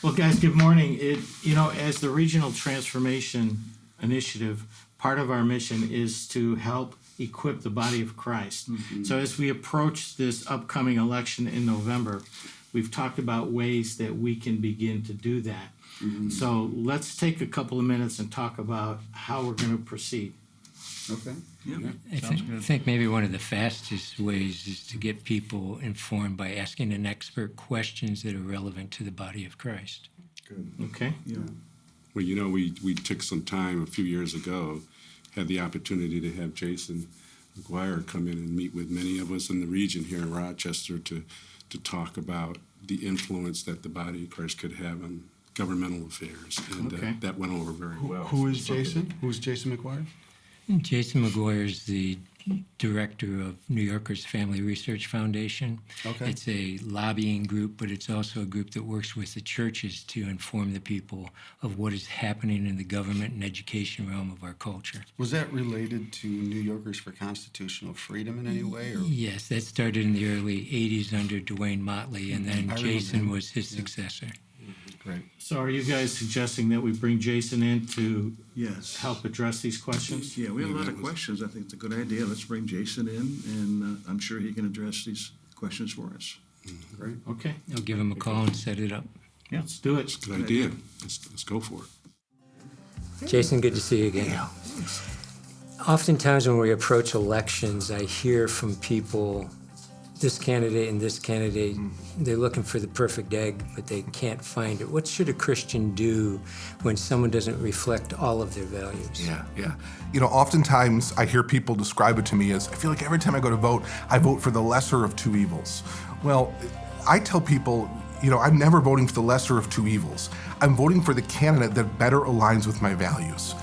Well, guys, good morning. As the Regional Transformation Initiative, part of our mission is to help equip the body of Christ. Mm-hmm. So as we approach this upcoming election in November, we've talked about ways that we can begin to do that. Mm-hmm. So let's take a couple of minutes and talk about how we're going to proceed. Okay. Yeah. I think maybe one of the fastest ways is to get people informed by asking an expert questions that are relevant to the body of Christ. Good. Okay. Yeah. Well, we took some time a few years ago, had the opportunity to have Jason McGuire come in and meet with many of us in the region here in Rochester to talk about the influence that the body of Christ could have on governmental affairs. And that went over very well. Who is Jason? Who's Jason McGuire? Jason McGuire is the director of New Yorkers Family Research Foundation. Okay. It's a lobbying group, but it's also a group that works with the churches to inform the people of what is happening in the government and education realm of our culture. Was that related to New Yorkers for Constitutional Freedom in any way? Or? Yes, that started in the early 80s under Dwayne Motley, and then Jason was his successor. Great. So are you guys suggesting that we bring Jason in to Yes. help address these questions? Yeah, we have a lot of questions. I think it's a good idea. Let's bring Jason in, and I'm sure he can address these questions for us. Great. Okay, I'll give him a call and set it up. let's do it. It's a good idea. Let's go for it. Jason, good to see you again. Oftentimes when we approach elections, I hear from people, this candidate and this candidate, they're looking for the perfect egg, but they can't find it. What should a Christian do when someone doesn't reflect all of their values? Yeah. Oftentimes I hear people describe it to me as, I feel like every time I go to vote, I vote for the lesser of two evils. Well, I tell people, I'm never voting for the lesser of two evils. I'm voting for the candidate that better aligns with my values.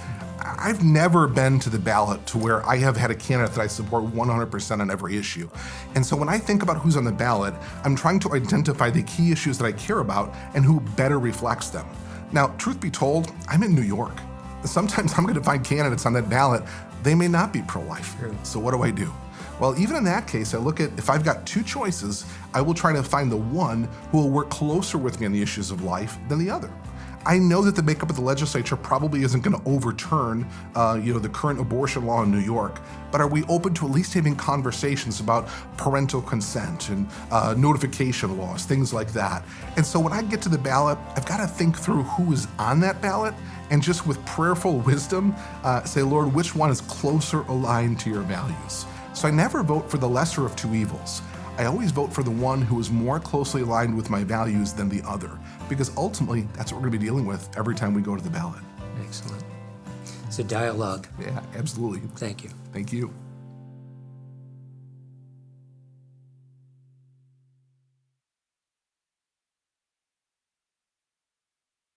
I've never been to the ballot to where I have had a candidate that I support 100% on every issue. And so when I think about who's on the ballot, I'm trying to identify the key issues that I care about and who better reflects them. Now, truth be told, I'm in New York. Sometimes I'm going to find candidates on that ballot, they may not be pro-life. So what do? Well, even in that case, I look at, if I've got two choices, I will try to find the one who will work closer with me on the issues of life than the other. I know that the makeup of the legislature probably isn't going to overturn, the current abortion law in New York, but are we open to at least having conversations about parental consent and notification laws, things like that? And so when I get to the ballot, I've got to think through who is on that ballot and just with prayerful wisdom, say, Lord, which one is closer aligned to your values? So I never vote for the lesser of two evils. I always vote for the one who is more closely aligned with my values than the other, because ultimately that's what we're going to be dealing with every time we go to the ballot. Excellent. It's a dialogue. Yeah, absolutely. Thank you. Thank you.